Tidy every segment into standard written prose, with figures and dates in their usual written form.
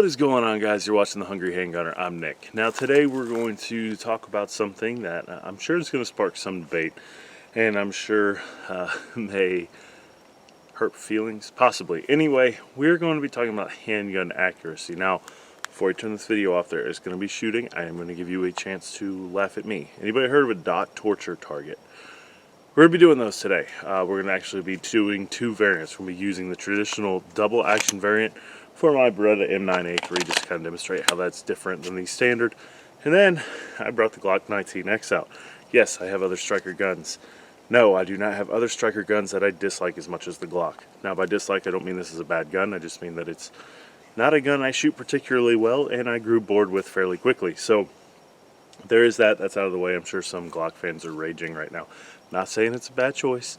What is going on, guys? You're watching The Hungry Handgunner. I'm Nick. Now today we're going to talk about something that I'm sure is going to spark some debate, and I'm sure may hurt feelings, possibly. Anyway, we're going to be talking about handgun accuracy. Now, before I turn this video off, there is going to be shooting. I am going to give you a chance to laugh at me. Anybody heard of a dot torture target? We're going to be doing those today. We're going to actually be doing two variants. We're going to be using the traditional double action variant for my Beretta M9A3, just to kind of demonstrate how that's different than the standard. And then I brought the Glock 19X out. Yes, I have other striker guns. No, I do not have other striker guns that I dislike as much as the Glock. Now, by dislike, I don't mean this is a bad gun. I just mean that it's not a gun I shoot particularly well, and I grew bored with fairly quickly. So there is that. That's out of the way. I'm sure some Glock fans are raging right now. Not saying it's a bad choice.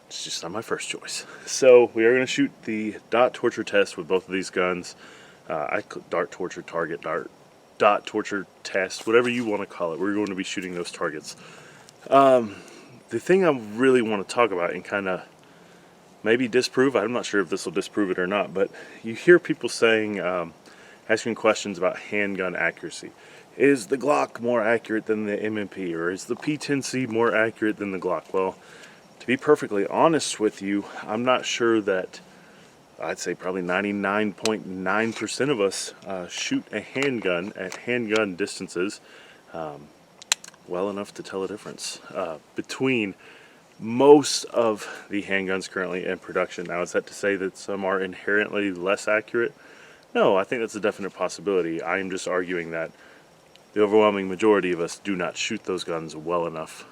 It's just not my first choice. So we are going to shoot the dot torture test with both of these guns. Dart torture target, dot torture test, whatever you want to call it. We're going to be shooting those targets. The thing I really want to talk about and kind of maybe disprove, I'm not sure if this will disprove it or not, but you hear people saying, asking questions about handgun accuracy. Is the Glock more accurate than the M&P, or is the P10C more accurate than the Glock? Well, to be perfectly honest with you, I'm not sure that, I'd say probably 99.9% of us shoot a handgun at handgun distances well enough to tell a difference between most of the handguns currently in production. Now, is that to say that some are inherently less accurate? No, I think that's a definite possibility. I am just arguing that the overwhelming majority of us do not shoot those guns well enough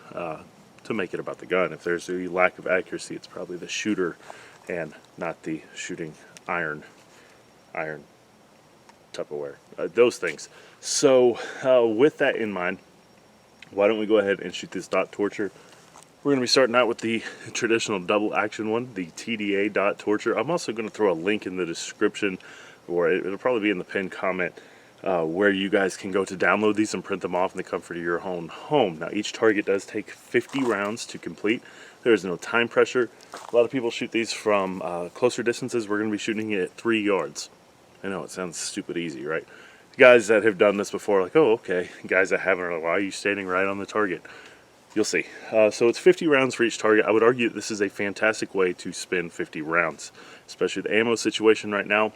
to make it about the gun. If there's a lack of accuracy, it's probably the shooter and not the shooting iron Tupperware, those things. So with that in mind, why don't we go ahead and shoot this dot torture. We're going to be starting out with the traditional double action one, the TDA dot torture. I'm also going to throw a link in the description, or it'll probably be in the pinned comment, where you guys can go to download these and print them off in the comfort of your own home. Now, each target does take 50 rounds to complete. There is no time pressure. A lot of people shoot these from closer distances. We're going to be shooting it at 3 yards. I know it sounds stupid easy, right? Guys that have done this before are like, oh, okay. Guys that haven't are like, why are you standing right on the target? You'll see. So it's 50 rounds for each target. I would argue that this is a fantastic way to spend 50 rounds, especially the ammo situation right now.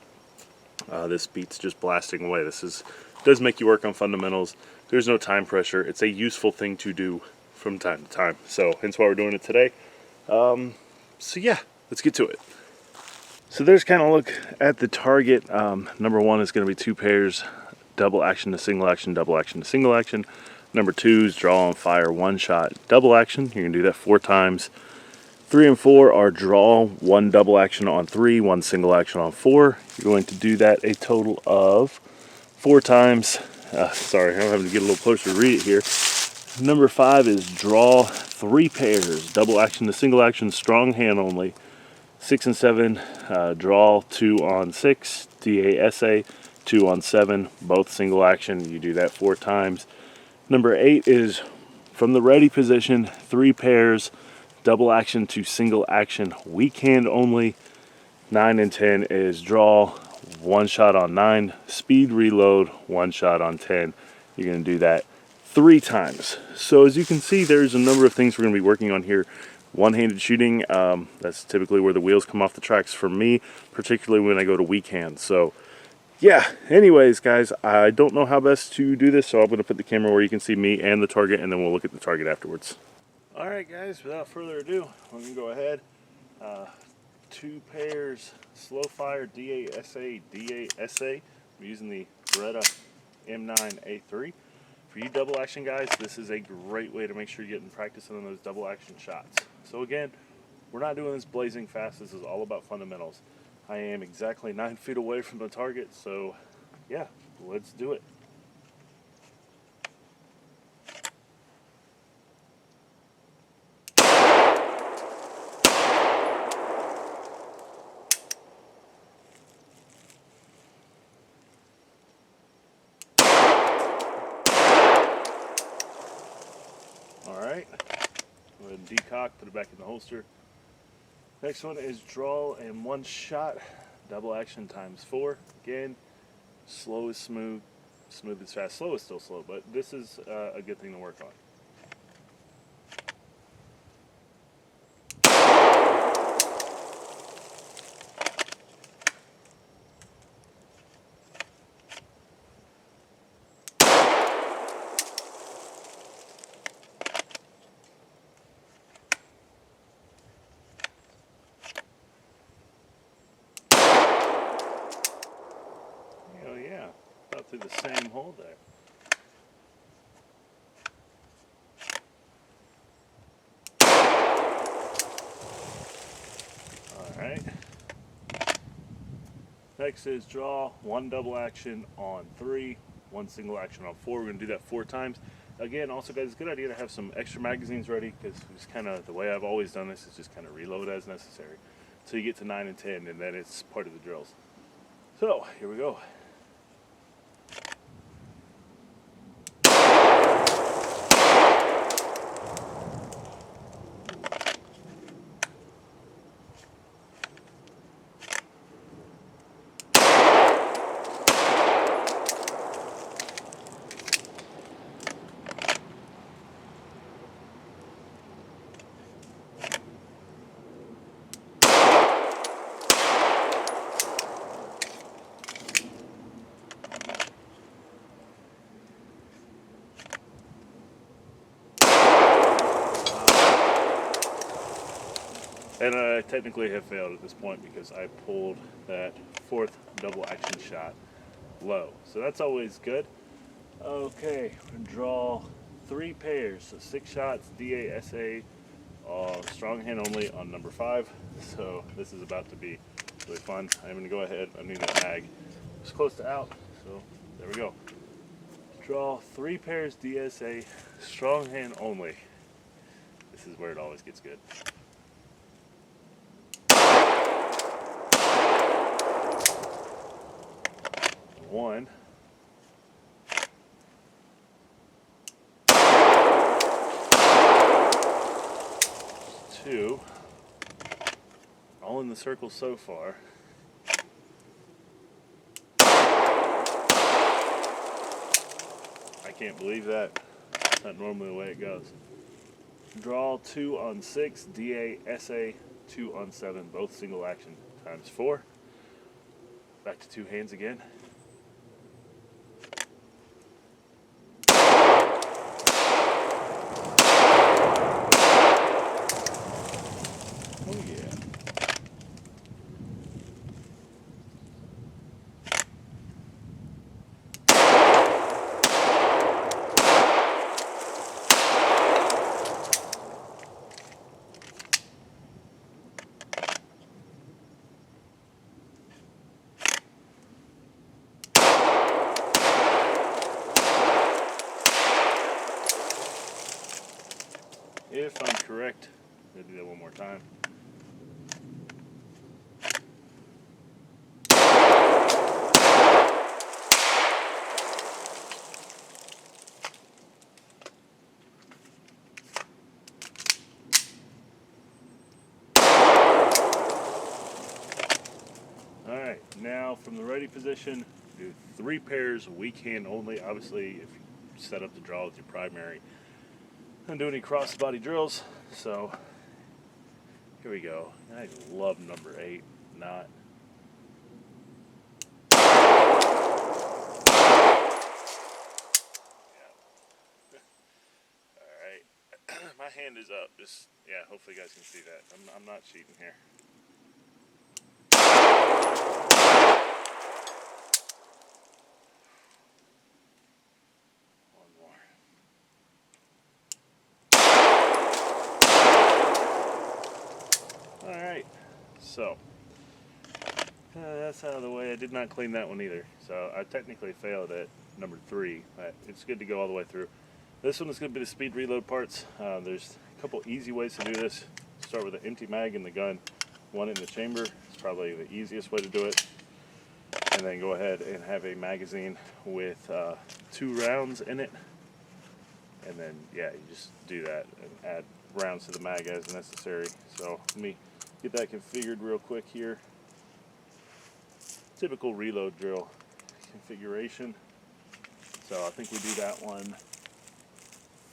This beats just blasting away. Does make you work on fundamentals. There's no time pressure. It's a useful thing to do from time to time. So hence why we're doing it today. So yeah, let's get to it. So there's kind of a look at the target. Number one is going to be 2 pairs, double action to single action, double action to single action. Number 2 is draw and fire 1 shot, double action. You're going to do that 4 times. 3 and 4 are draw, 1 double action on 3, 1 single action on 4. You're going to do that a total of 4 times. Sorry, I'm having to get a little closer to read it here. Number 5 is draw 3 pairs, double action to single action, strong hand only. 6 and 7, draw 2 on 6, DASA, 2 on 7, both single action. You do that 4 times. Number 8 is from the ready position, 3 pairs, double action to single action, weak hand only. 9 and 10 is draw, 1 shot on 9, speed reload, 1 shot on 10. You're going to do that 3 times. So as you can see, there's a number of things we're going to be working on here. One-handed shooting, that's typically where the wheels come off the tracks for me, particularly when I go to weak hands. So yeah, anyways, guys, I don't know how best to do this, so I'm going to put the camera where you can see me and the target, and then we'll look at the target afterwards. Alright guys, without further ado, I'm going to go ahead. 2 pairs slow fire DASA. I'm using the Beretta M9A3. For you double action guys, this is a great way to make sure you're getting practice on those double action shots. So again, we're not doing this blazing fast. This is all about fundamentals. I am exactly 9 feet away from the target, so yeah, let's do it. Alright, go ahead and decock, put it back in the holster. Next one is draw and 1 shot, double action times 4. Again, Slow is smooth, smooth is fast. Slow is still slow, but this is a good thing to work on. Oh yeah, about through the same hole there. Alright. Next is draw 1 double action on 3, 1 single action on 4. We're going to do that 4 times. Again, also guys, it's a good idea to have some extra magazines ready, because it's kind of the way I've always done this is just kind of reload as necessary. So you get to 9 and 10, and then it's part of the drills. So, here we go. And I technically have failed at this point because I pulled that 4th double action shot low. So that's always good. Okay, we're going to draw 3 pairs, so 6 shots, DASA, strong hand only on number 5. So this is about to be really fun. I'm going to go ahead, I need that mag. It's close to out, so there we go. Draw 3 pairs DSA, strong hand only. This is where it always gets good. One, two, all in the circle so far. I can't believe that. That's not normally the way it goes. Draw 2 on 6, DASA 2 on 7, both single action times 4. Back to 2 hands again. Oh yeah. If I'm correct, I'm going to do that one more time. Alright, now from the ready position, do 3 pairs, weak hand only. Obviously, if you set up the draw with your primary, I don't do any cross body drills, so here we go. I love number 8, not. Alright, my hand is up. Just, yeah, hopefully you guys can see that. I'm not cheating here. One more. Alright, so that's out of the way. I did not clean that one either, so I technically failed at number 3, but it's good to go all the way through. This one is going to be the speed reload parts. There's a couple easy ways to do this. Start with an empty mag in the gun, 1 in the chamber. It's probably the easiest way to do it. And then go ahead and have a magazine with 2 rounds in it. And then, yeah, you just do that and add rounds to the mag as necessary. So let me get that configured real quick here. Typical reload drill. configuration. So I think we do that one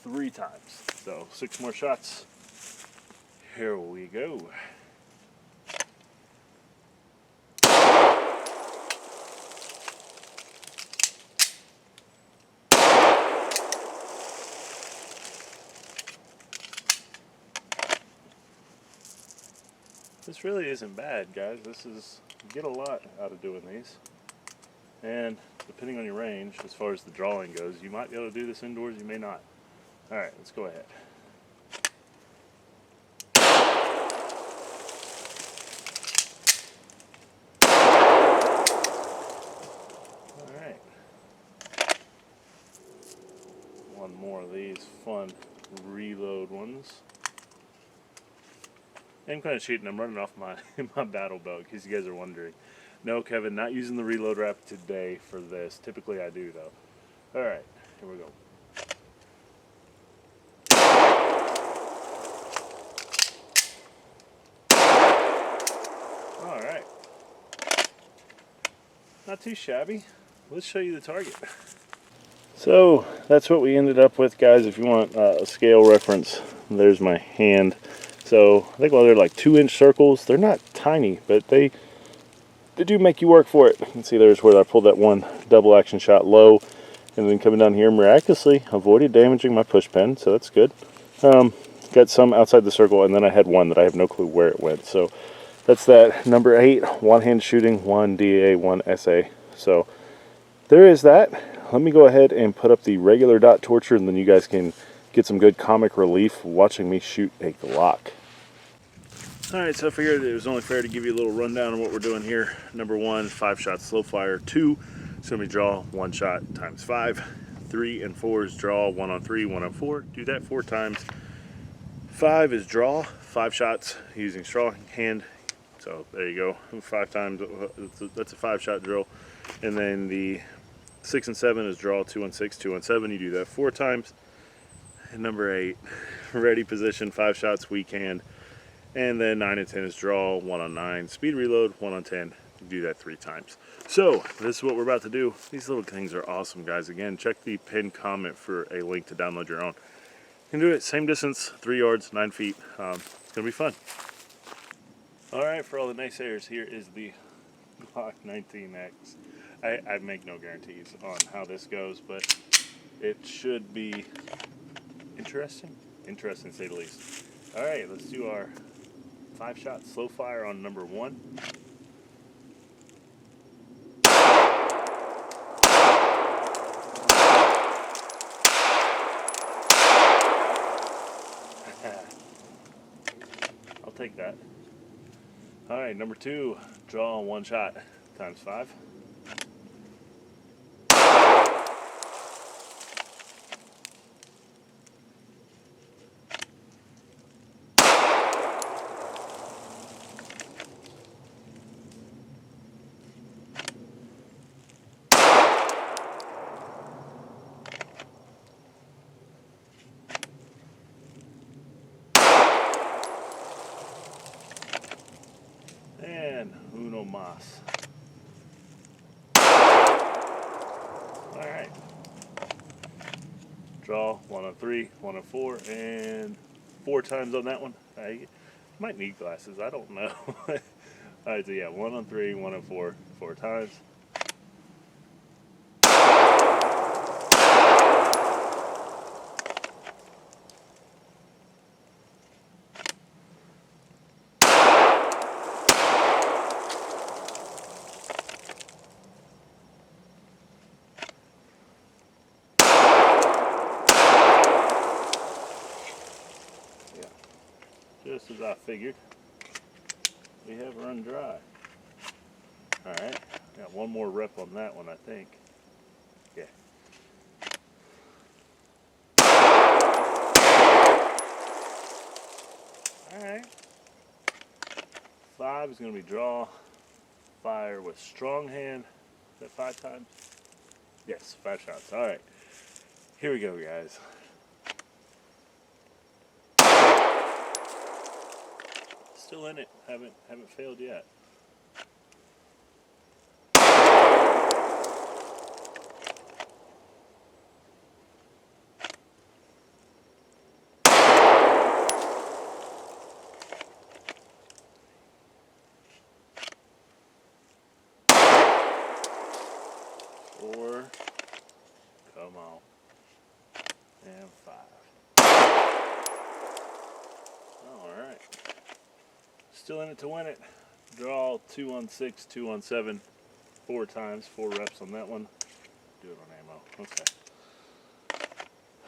3 times. So 6 more shots. Here we go. This really isn't bad, guys. You get a lot out of doing these. And depending on your range, as far as the drawing goes, you might be able to do this indoors, you may not. Alright, let's go ahead. Alright. One more of these fun reload ones. I'm kind of cheating. I'm running off my battle belt, in case you guys are wondering. No, Kevin, not using the reload wrap today for this. Typically I do, though. Alright, here we go. Alright. Not too shabby. Let's show you the target. So, that's what we ended up with, guys. If you want a scale reference, there's my hand. So I think, well, they're like 2-inch circles. They're not tiny, but they do make you work for it. You can see there's where I pulled that one double action shot low, and then coming down here miraculously avoided damaging my push pin, so that's good. Got some outside the circle, and then I had one that I have no clue where it went. So that's that number 8, one hand shooting, 1 DA, 1 SA. So there is that. Let me go ahead and put up the regular dot torture, and then you guys can get some good comic relief watching me shoot a Glock. Alright, so I figured it was only fair to give you a little rundown of what we're doing here. Number 1, 5-shot slow fire. 2, so we draw 1 shot times 5. 3 and 4 is draw 1 on 3, 1 on 4. Do that 4 times. 5 is draw 5 shots using straw hand. So there you go, 5 times. That's a 5-shot drill. And then the 6 and 7 is draw 2 on 6, 2 on 7. You do that 4 times. And number 8, ready position, 5 shots weak hand. And then 9 and 10 is draw 1 on 9, speed reload 1 on 10. You do that 3 times. So this is what we're about to do. These little things are awesome, guys. Again, check the pinned comment for a link to download your own. You can do it same distance, 3 yards, 9 feet. It's gonna be fun. All right, for all the naysayers, here is the Glock 19X. I make no guarantees on how this goes, but it should be interesting to say the least. All right, let's do our 5-shot slow fire on number 1. I'll take that. All right, number 2, draw 1 shot times 5. And uno mas. Alright. Draw 1 on 3, 1 on 4, and 4 times on that one. I might need glasses, I don't know. Alright, so yeah, 1 on 3, 1 on 4, 4 times. Just as I figured, we have run dry. Alright, got one more rep on that one, I think. Yeah. Alright. 5 is going to be draw, fire with strong hand. Is that 5 times? Yes, 5 shots. Alright. Here we go, guys. Still in it. Haven't failed yet. still in it to win it. Draw 2 on 6, 2 on 7, 4 times, 4 reps on that one. Do it on ammo. Okay.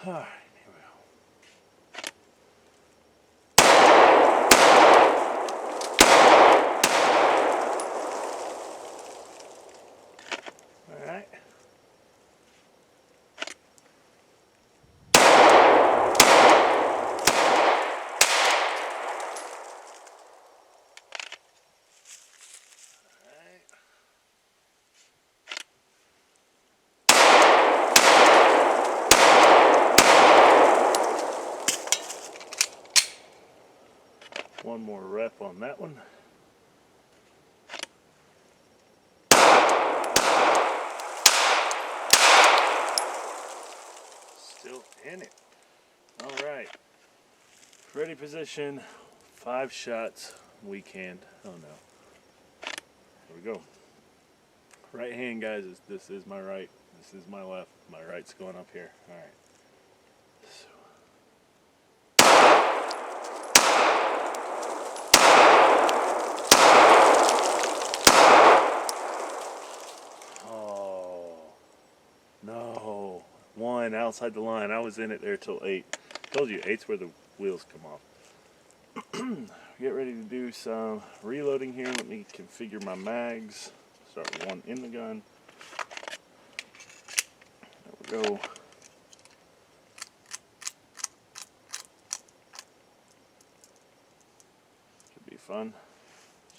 Alright, here we go. Alright. One more rep on that one. Still in it. All right. Ready position. 5 shots. Weak hand. Oh no. Here we go. Right hand, guys. This is my right. This is my left. My right's going up here. All right. So. No, 1 outside the line. I was in it there till 8. Told you 8's where the wheels come off. Get ready to do some reloading here. Let me configure my mags. Start with 1 in the gun. There we go. Should be fun.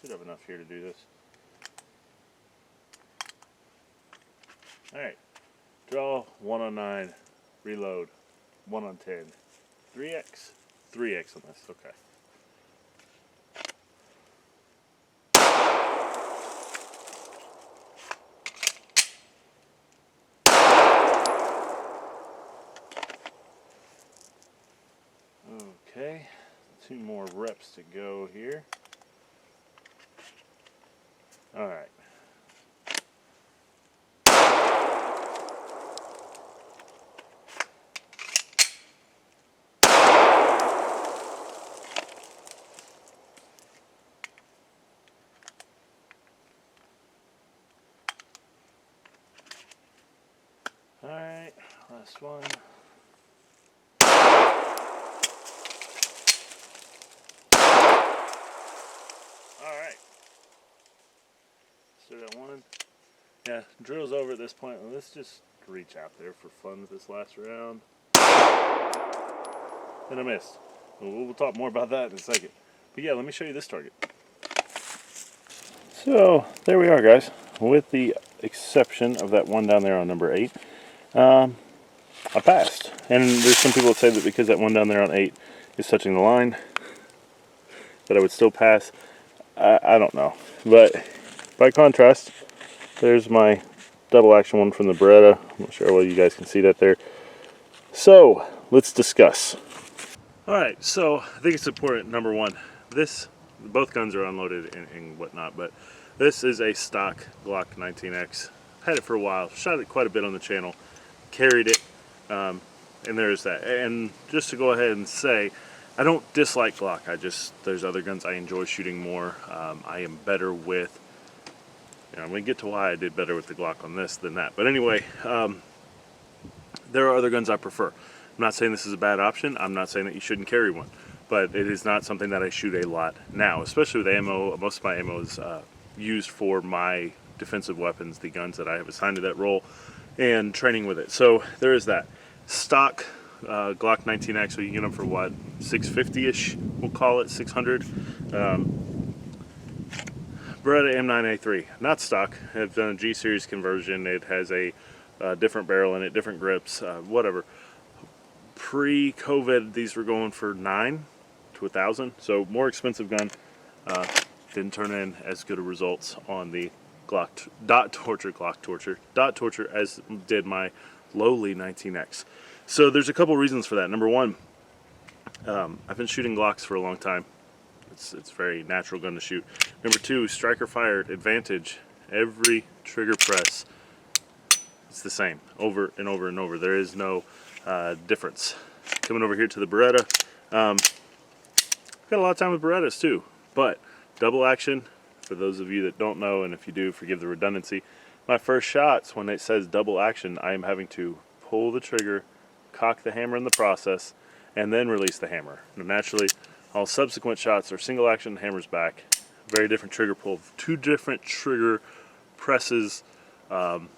Should have enough here to do this. Alright. Draw 1 on 9, reload 1 on 10, 3x, 3x on this, okay. Okay, 2 more reps to go here. Alright. Alright, last one. Alright. Start at 1. Yeah, drill's over at this point. Let's just reach out there for fun with this last round. And I missed. We'll talk more about that in a second. But yeah, let me show you this target. So, there we are, guys. With the exception of that one down there on number 8. I passed. And there's some people that say that because that one down there on 8 is touching the line, that I would still pass. I don't know. But by contrast, there's my double action one from the Beretta. I'm not sure whether you guys can see that there. So, let's discuss. Alright, so I think it's important, number 1, both guns are unloaded and whatnot, but this is a stock Glock 19X. Had it for a while, shot it quite a bit on the channel, carried it, and there's that. And just to go ahead and say, I don't dislike Glock, there's other guns I enjoy shooting more. I am better with, I'm going to get to why I did better with the Glock on this than that. But anyway, there are other guns I prefer. I'm not saying this is a bad option. I'm not saying that you shouldn't carry one. But it is not something that I shoot a lot now, especially with ammo. Most of my ammo is used for my defensive weapons, the guns that I have assigned to that role, and training with it. So there is that. Stock Glock 19X, so you can get them for what, 650-ish, we'll call it, 600. Beretta M9A3, not stock. I've done a G-series conversion. It has a different barrel in it, different grips, whatever. Pre-COVID, these were going for $900 to $1,000, so more expensive gun. Didn't turn in as good of results on the Dot Torture as did my lowly 19X. So there's a couple reasons for that. Number 1, I've been shooting Glocks for a long time. It's a very natural gun to shoot. Number 2, striker fire advantage. Every trigger press, it's the same over and over and over. There is no difference. Coming over here to the Beretta, got a lot of time with Berettas too, but double action, for those of you that don't know, and if you do, forgive the redundancy, my first shots, when it says double action, I am having to pull the trigger, cock the hammer in the process, and then release the hammer. Now, naturally, all subsequent shots are single action, hammer's back. Very different trigger pull, 2 different trigger presses, and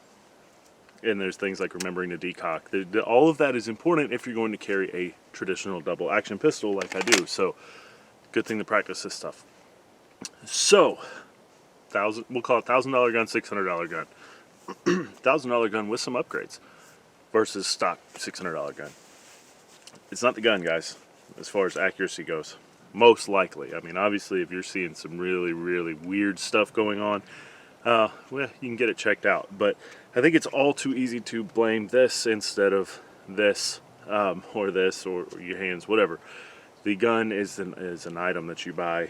there's things like remembering to decock. All of that is important if you're going to carry a traditional double action pistol like I do. So, good thing to practice this stuff. So, we'll call it $1,000 gun, $600 gun. $1,000 gun with some upgrades versus stock $600 gun. It's not the gun, guys, as far as accuracy goes. Most likely. I mean, obviously, if you're seeing some really, really weird stuff going on, well, you can get it checked out. But I think it's all too easy to blame this instead of this, or this, or your hands, whatever. The gun is an item that you buy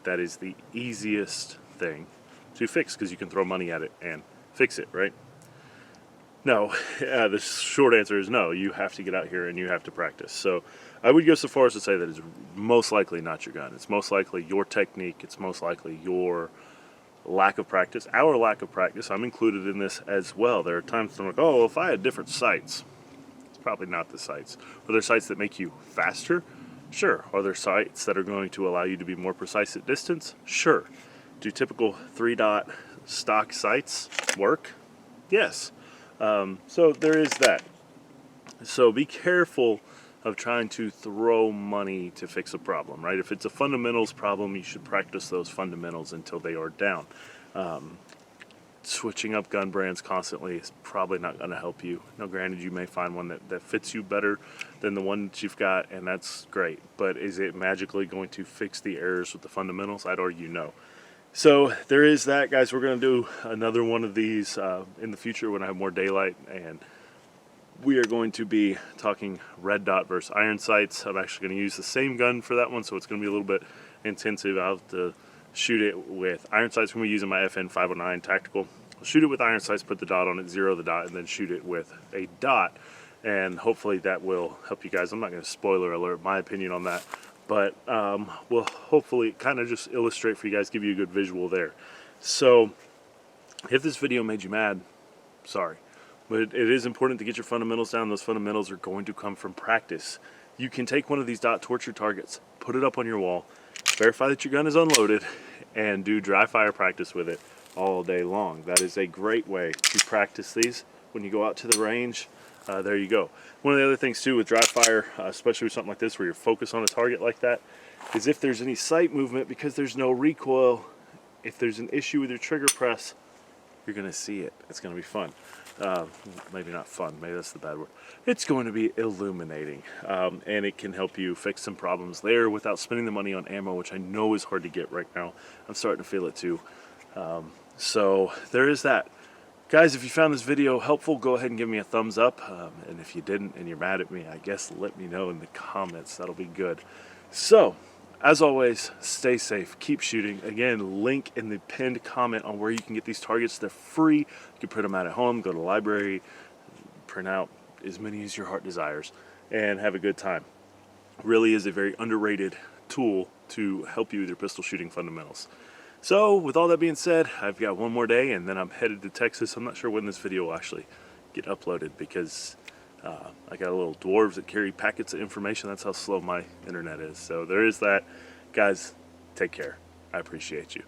that is the easiest thing to fix, because you can throw money at it and fix it, right? No, the short answer is no. You have to get out here and you have to practice. So I would go so far as to say that it's most likely not your gun. It's most likely your technique. It's most likely your lack of practice. Our lack of practice. I'm included in this as well. There are times I'm like, oh, well, if I had different sights, it's probably not the sights. Are there sights that make you faster? Sure. Are there sights that are going to allow you to be more precise at distance? Sure. Do typical 3-dot stock sights work? Yes. So there is that. So be careful of trying to throw money to fix a problem, right? If it's a fundamentals problem, you should practice those fundamentals until they are down. Switching up gun brands constantly is probably not going to help you. Now, granted, you may find one that fits you better than the one that you've got, and that's great. But is it magically going to fix the errors with the fundamentals? I'd argue no. So there is that, guys. We're going to do another one of these in the future when I have more daylight, and we are going to be talking red dot versus iron sights. I'm actually going to use the same gun for that one, so it's going to be a little bit intensive. I'll have to shoot it with iron sights. I'm going to be using my FN 509 tactical. I'll shoot it with iron sights, put the dot on it, zero the dot, and then shoot it with a dot, and hopefully that will help you guys. I'm not going to spoiler alert my opinion on that, but we'll hopefully kind of just illustrate for you guys, give you a good visual there. So if this video made you mad, sorry, but it is important to get your fundamentals down. Those fundamentals are going to come from practice. You can take one of these dot torture targets, put it up on your wall, verify that your gun is unloaded, and do dry fire practice with it all day long. That is a great way to practice these when you go out to the range. There you go. One of the other things too with dry fire, especially with something like this where you're focused on a target like that, is if there's any sight movement, because there's no recoil, if there's an issue with your trigger press, you're going to see it. It's going to be fun. Maybe not fun, maybe that's the bad word. It's going to be illuminating, and it can help you fix some problems there without spending the money on ammo, which I know is hard to get right now. I'm starting to feel it too. So there is that. Guys, if you found this video helpful, go ahead and give me a thumbs up. And if you didn't and you're mad at me, I guess let me know in the comments. That'll be good. So, as always, stay safe. Keep shooting. Again, link in the pinned comment on where you can get these targets. They're free. You can print them out at home, go to the library, print out as many as your heart desires, and have a good time. Really is a very underrated tool to help you with your pistol shooting fundamentals. So, with all that being said, I've got one more day and then I'm headed to Texas. I'm not sure when this video will actually get uploaded because I got little dwarves that carry packets of information. That's how slow my internet is. So there is that. Guys, take care. I appreciate you.